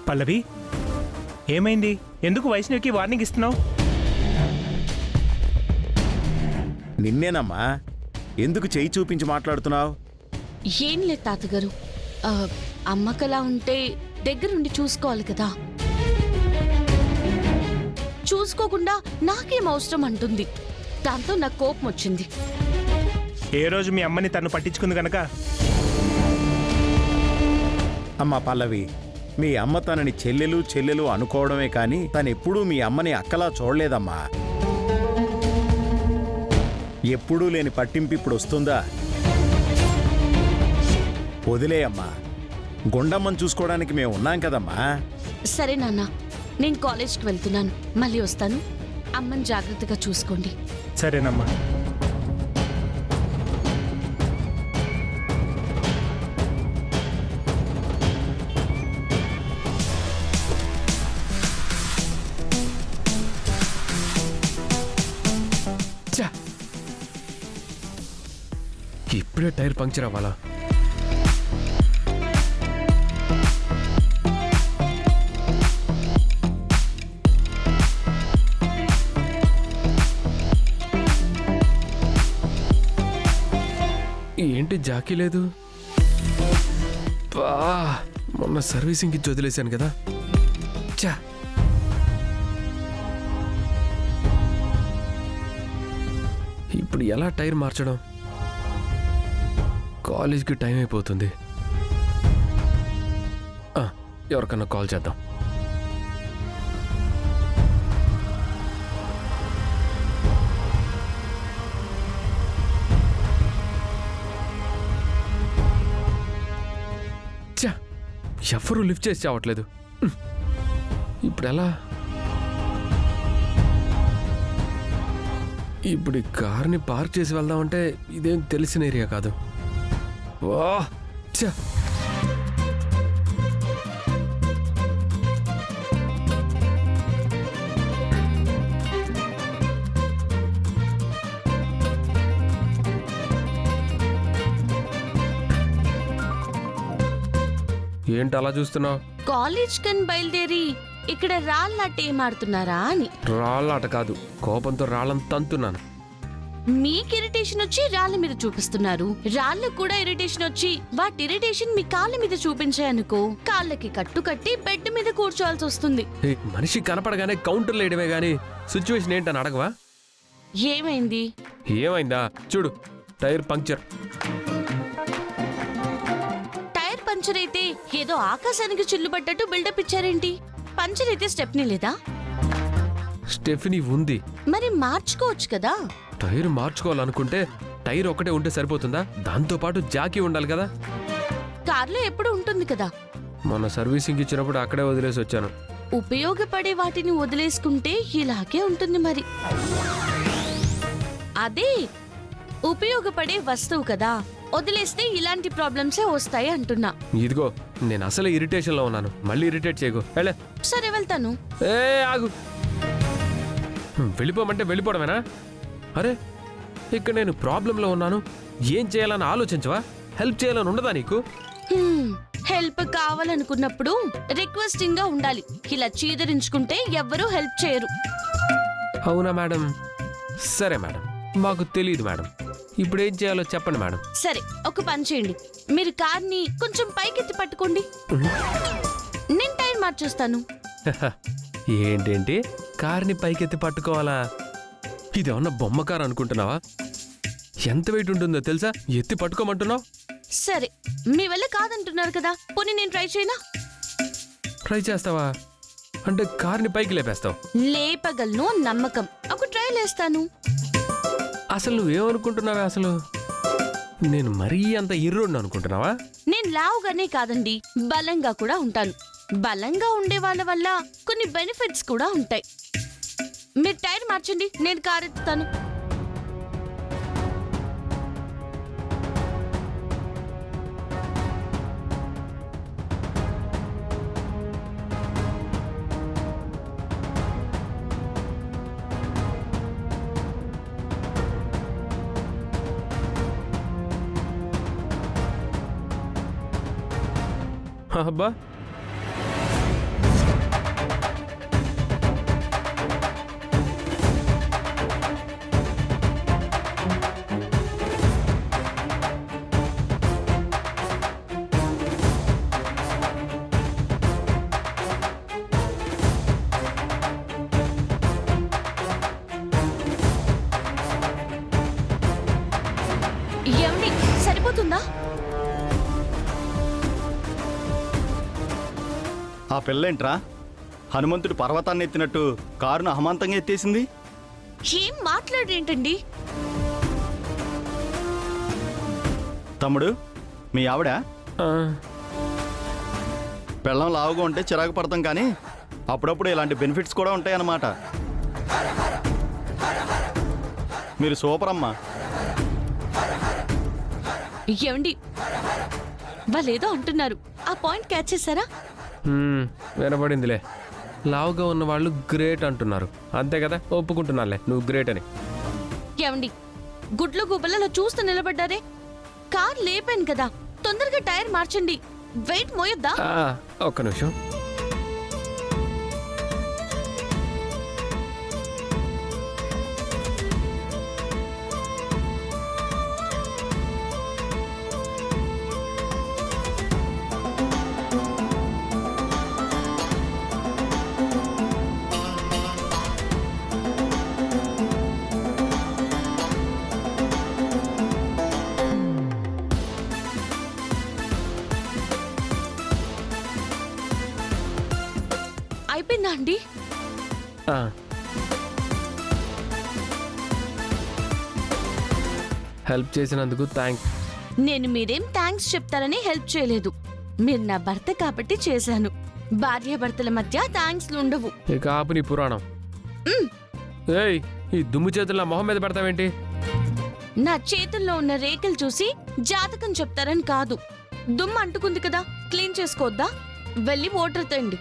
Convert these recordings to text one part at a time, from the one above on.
పల్లవి ఏమైంది? ఎందుకు వైష్ణవికి వార్నింగ్ ఇస్తున్నావు? నిన్నేనమ్మా. ఎందుకు చెయ్యి చూపించి మాట్లాడుతున్నావు? ఏం లేదు తాతగారు, అమ్మకలా ఉంటే దగ్గరుండి చూసుకోవాలి కదా. చూసుకోకుండా నాకేం అవసరం అంటుంది. దాంతో నాకు కోపం వచ్చింది. ఏ రోజు మీ అమ్మని తను పట్టించుకుంది గనక. అమ్మా పల్లవి, మీ అమ్మ తనని చెల్లెలు అనుకోవడమే కానీ తనెప్పుడూ మీ అమ్మని అక్కలా చూడలేదమ్మా. ఎప్పుడూ లేని పట్టింపు ఇప్పుడు వస్తుందా? వదిలేయమ్మా, గుండమ్మని చూసుకోవడానికి మేము ఉన్నాం కదమ్మా. సరే నాన్న, నేను కాలేజ్కి వెళ్తున్నాను, మళ్ళీ వస్తాను. అమ్మని జాగ్రత్తగా చూసుకోండి. సరేనమ్మా. ఇప్పుడే టైర్ పంక్చర్ అవ్వాలా? ఏంటి జాకీ లేదు? మొన్న సర్వీసింగ్ ఇచ్చి వదిలేశాను కదా. చా, ఇప్పుడు ఎలా టైర్ మార్చడం? కాలేజ్కి టైం అయిపోతుంది. ఎవరికన్నా కాల్ చేద్దాం. ఎవరు లిఫ్ట్ చేసి చావట్లేదు. ఇప్పుడు ఎలా? ఇప్పుడు ఈ కార్ని పార్క్ చేసి వెళ్దామంటే ఇదేం తెలిసిన ఏరియా కాదు. ఏంటి అలా చూస్తున్నావు? కాలేజ్ కని బయలుదేరి ఇక్కడ రాళ్ళాట ఏమాడుతున్నారా అని. రాళ్ళాట కాదు, కోపంతో రాళ్ళని తంతున్నాను. మీకు ఇరిటేషన్ వచ్చి రాళ్ళ మీద చూపిస్తున్నారు, రాళ్ళు కూడా ఇరిటేషన్ వచ్చి వాటి ఇరిటేషన్ మీ కాళ్ళ మీద చూపించాయనుకో, కాళ్ళకి కట్టు కట్టి బెడ్ మీద కూర్చోవాల్సి వస్తుంది. మనిషి కనపడగానే కౌంటర్లు వేయడమే గానీ సిచ్యువేషన్ ఏంటని అడగవా? ఏమైంది? ఏమైందా చూడు, టైర్ పంక్చర్. టైర్ పంచర్ అయితే ఏదో ఆకాశానికి చిల్లు పడ్డట్టు బిల్డప్ ఇచ్చారేంటి? పంచర్ అయితే స్టెప్నీ లేదా? స్టెఫినీ ఉంది, మరి మార్చుకోవచ్చు కదా. టైర్ మార్చుకోవాలనుకుంటే టైర్ ఒకటే ఉంటే సరిపోతుందా? దాంతో పాటు జాకీ ఉండాలి కదా. కార్లో ఎప్పుడు ఉంటుంది కదా. మొన్న సర్వీసింగ్ ఇచ్చినప్పుడు అక్కడే వదిలేసి వచ్చాను. ఉపయోగపడే వాటిని వదిలేసుకుంటే ఇలాగే ఉంటుంది మరి. అదే ఉపయోగపడే వస్తువు కదా, వదిలేస్తే ఇలాంటి ప్రాబ్లమ్సే వస్తాయి అంటున్నా. ఇదిగో నేను అసలే ఇరిటేషన్ లో ఉన్నాను, మళ్ళీ ఇరిటేట్ చేయకు. సరే వెళ్తాను. ఆగు, వెళ్ళిపోమంటే వెళ్ళిపోవడమేనా? అరే ఇక్కడ నేను ప్రాబ్లంలో ఉన్నాను, ఏం చేయాలని ఆలోచించవా? హెల్ప్ చేయాలని ఉండదా నీకు? హెల్ప్ కావాలనుకున్నప్పుడు రిక్వెస్టింగ్ గా ఉండాలి. ఇలా చీదరించుకుంటే ఎవ్వరూ హెల్ప్ చేయరు. అవునా మేడం? సరే మేడం, మాకు తెలియదు మేడం. ఇప్పుడు ఏం చేయాలో చెప్పండి మేడం. సరే, ఒక పని చేయండి, మీరు కార్ని కొంచెం పైకెత్తి పట్టుకోండి, నేను టైర్ మార్చేస్తాను. ఏంటేంటి కార్ని పైకెత్తి పట్టుకోవాలా? ఇదేమన్నా బొమ్మ కారు అనుకుంటున్నావా? ఎంత వెయిట్ ఉంటుందో తెలుసా? ఎత్తి పట్టుకోమంటున్నావు. సరే, మీ వల్ల కాదంటున్నారు కదా, పోనీ నేను ట్రై చేయనా? ట్రై చేస్తావా? అంటే కార్ని పైకి లేపేస్తావు? లేపగలను నమ్మకం, ఒక ట్రైల్ వేస్తాను. అసలు నువ్వేమనుకుంటున్నావా? అసలు నేను మరీ అంత ఇర్రోడ్ని అనుకుంటున్నావా? నేను లావుగానే కాదండి, బలంగా కూడా ఉంటాను. బలంగా ఉండే వాళ్ళ వల్ల కొన్ని బెనిఫిట్స్ కూడా ఉంటాయి. మీరు టైర్ మార్చండి, నేను కారు ఎత్తుతాను. అబ్బా ఆ పిల్లేంట్రా హనుమంతుడు పర్వతాన్ని ఎత్తినట్టు కారును అహమాంతంగా ఎత్తేసింది? ఏం మాట్లాడేంటండి? తమ్ముడు, మీ ఆవిడ ఆ, పెళ్ళం లావుగా ఉంటే చిరాకు పడతాం, కానీ అప్పుడప్పుడు ఇలాంటి బెనిఫిట్స్ కూడా ఉంటాయన్నమాట. మీరు సూపర్ అమ్మా. ఏమండి, వాళ్ళేదో అంటున్నారు, ఆ పాయింట్ క్యాచ్ చేశారా? వినపడిందిలే. లావుగా ఉన్న వాళ్ళు గ్రేట్ అంటున్నారు, అంతే కదా? ఒప్పుకుంటున్నానులే, నువ్వు గ్రేట్ అని. ఏమండి, గుడ్లు గుబ్బలలో చూస్తూ నిలబడ్డారే? కార్ లేపాను కదా, తొందరగా టైర్ మార్చండి. వెయిట్ మోయొద్దా? ఒక్క నిమిషం. అయిపోయిందా అండి? ఆ, హెల్ప్ చేసినందుకు థ్యాంక్స్. నేను మీరేం థ్యాంక్స్ చెప్తారని హెల్ప్ చేయలేదు. మీరు నా భర్త కాబట్టి చేశాను. భార్యాభర్తల మధ్య థ్యాంక్స్లు ఉండవు. ఇక ఆపు నీ పురాణం. ఏయ్, ఈ దుమ్ము చేతుల్లో మొహం మీద పెడతావేంటి? నా చేతుల్లో ఉన్న రేకులు చూసి జాతకం చెప్తారని కాదు. దుమ్ము అంటుకుంది కదా, క్లీన్ చేసుకోవద్దా? వెళ్ళి వాటర్ తండి.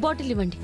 బాటిల్ ఇవ్వండి.